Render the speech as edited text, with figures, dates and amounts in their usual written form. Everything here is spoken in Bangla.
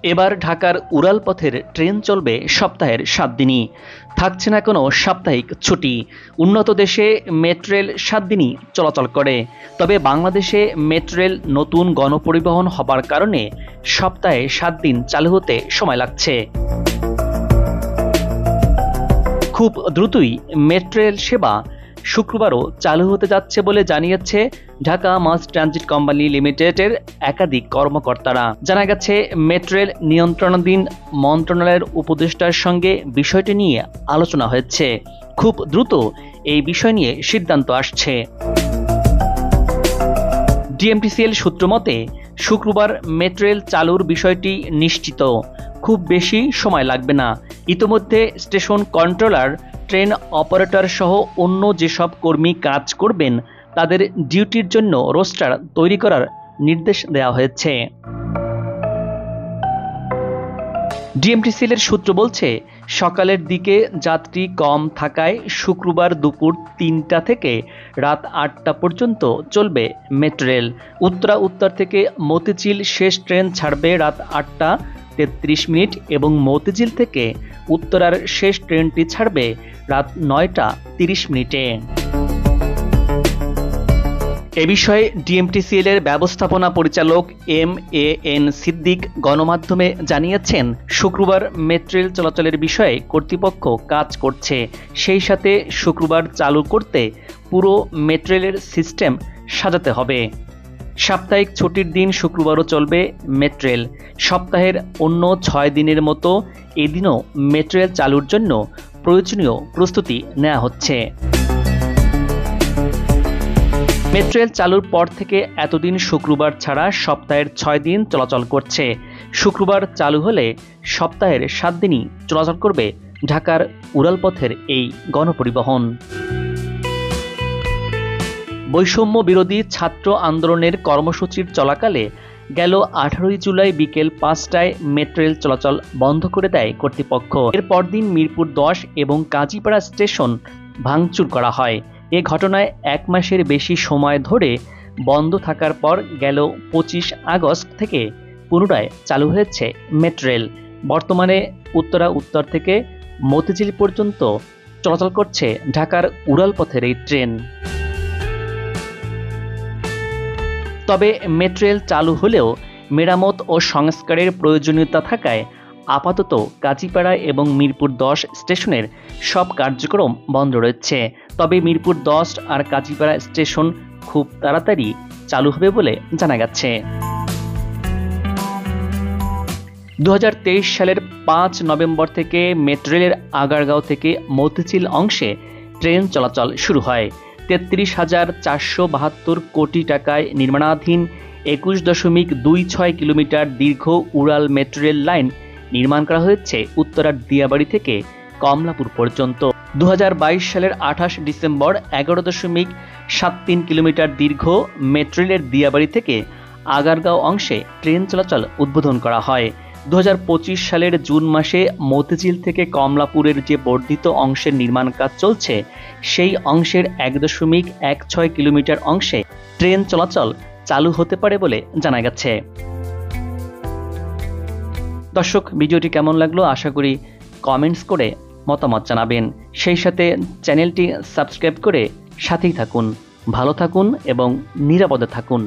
এবার ঢাকার উড়াল পথের ট্রেন চলবে সপ্তাহের 7 দিনই। থাকছে না কোনো সাপ্তাহিক ছুটি। উন্নত দেশে মেট্রোরেল 7 দিনই চলাচল করে, তবে বাংলাদেশে মেট্রোরেল নতুন গণপরিবহন হবার কারণে সপ্তাহে 7 দিন চালু হতে সময় লাগছে। খুব দ্রুতই মেট্রোরেল সেবা শুক্রবারও চালু হতে যাচ্ছে বলে জানিয়েছে ঢাকা মাস ট্রানজিট কোম্পানি লিমিটেডের একাধিক কর্মকর্তারা। জানা গেছে, মেট্রোরেল নিয়ন্ত্রণাধীন মন্ত্রণালয়ের উপদেষ্টার সঙ্গে বিষয়টি নিয়ে আলোচনা হয়েছে। খুব দ্রুত এই বিষয় নিয়ে সিদ্ধান্ত আসছে। ডিএমটিসিএল সূত্র মতে শুক্রবার মেট্রোরেল চালুর বিষয়টি নিশ্চিত। খুব বেশি সময় লাগবে না। ইতোমধ্যে স্টেশন কন্ট্রোলার, ট্রেন অপারেটর সহ অন্য যেসব কর্মী কাজ করবেন তাদের ডিউটির জন্য রোস্টার তৈরি করার নির্দেশ দেওয়া হয়েছে। ডিএমটিসিএল এর সূত্র বলছে, সকালের দিকে যাত্রী কম থাকায় শুক্রবার দুপুর 3টা থেকে রাত 8টা পর্যন্ত চলবে মেট্রোরেল। উত্তর থেকে মতিঝিল শেষ ট্রেন ছাড়বে রাত 8টা 33 মিনিট এবং মতিঝিল থেকে উত্তরার শেষ ট্রেনটি ছাড়বে রাত 9টা 30 মিনিটে। এ বিষয়ে ডিএমটিসিএল এর ব্যবস্থাপনা পরিচালক MAN সিদ্দিক গণমাধ্যমে জানিয়েছেন, শুক্রবার মেট্রোরেল চলাচলের বিষয়ে কর্তৃপক্ষ কাজ করছে। সেই সাথে শুক্রবার চালু করতে পুরো মেট্রোরেলের সিস্টেম সাজাতে হবে। সাপ্তাহিক ছুটির দিন শুক্রবারও চলবে মেট্রোরেল। সপ্তাহের অন্য 6 দিনের মতো এদিনও মেট্রোরেল চালুর জন্য প্রয়োজনীয় প্রস্তুতি নেওয়া হচ্ছে। মেট্রোরেল চালুর পর থেকে এতদিন শুক্রবার ছাড়া সপ্তাহের 6 দিন চলাচল করছে। শুক্রবার চালু হলে সপ্তাহের 7 দিনই চলাচল করবে ঢাকার উড়ালপথের এই গণপরিবহন। বৈষম্য বিরোধী ছাত্র আন্দোলনের কর্মসূচির চলাকালে গেল 18 জুলাই বিকেল 5টায় মেট্রোরেল চলাচল বন্ধ করে দেয় কর্তৃপক্ষ। এর পরদিন মিরপুর 10 এবং কাজীপাড়া স্টেশন ভাঙচুর করা হয়। এ ঘটনায় 1 মাসের বেশি সময় ধরে বন্ধ থাকার পর গেল 25 আগস্ট থেকে পুনরায় চালু হয়েছে মেট্রোরেল। বর্তমানে উত্তর থেকে মতিঝিল পর্যন্ত চলাচল করছে ঢাকার উড়ালপথের এই ট্রেন। তবে মেট্রোরেল চালু হলেও মেরামত ও সংস্কারের প্রয়োজনীয়তা থাকায় আপাতত কাজীপাড়া এবং মিরপুর 10 স্টেশনের সব কার্যক্রম বন্ধ রয়েছে। তবে মিরপুর 10 আর কাজীপাড়া স্টেশন খুব তাড়াতাড়ি চালু হবে বলে জানা গেছে। 2023 সালের 5 নভেম্বর থেকে মেট্রোরেলের আগারগাঁও থেকে মতিঝিল অংশে ট্রেন চলাচল শুরু হয়। 33,472 কোটি টাকায় নির্মাণাধীন 21.26 কিলোমিটার দীর্ঘ উড়াল মেট্রোরেল লাইন নির্মাণ করা হয়েছে উত্তরার দিয়াবাড়ি থেকে কমলাপুর পর্যন্ত। 2022 সালের 28 ডিসেম্বর 11.73 কিলোমিটার দীর্ঘ মেট্রোরেলের দিয়াবাড়ি থেকে আগারগাঁও অংশে ট্রেন চলাচল উদ্বোধন করা হয়। 2025 সালের জুন মাসে মতিঝিল থেকে কমলাপুরের যে বর্ধিত অংশের নির্মাণ কাজ চলছে, সেই অংশের 1.16 কিলোমিটার অংশে ট্রেন চলাচল চালু হতে পারে বলে জানা গেছে। দর্শক, ভিডিওটি কেমন লাগলো আশা করি কমেন্টস করে মতামত জানাবেন। সেই সাথে চ্যানেলটি সাবস্ক্রাইব করে সাথেই থাকুন। ভালো থাকুন এবং নিরাপদে থাকুন।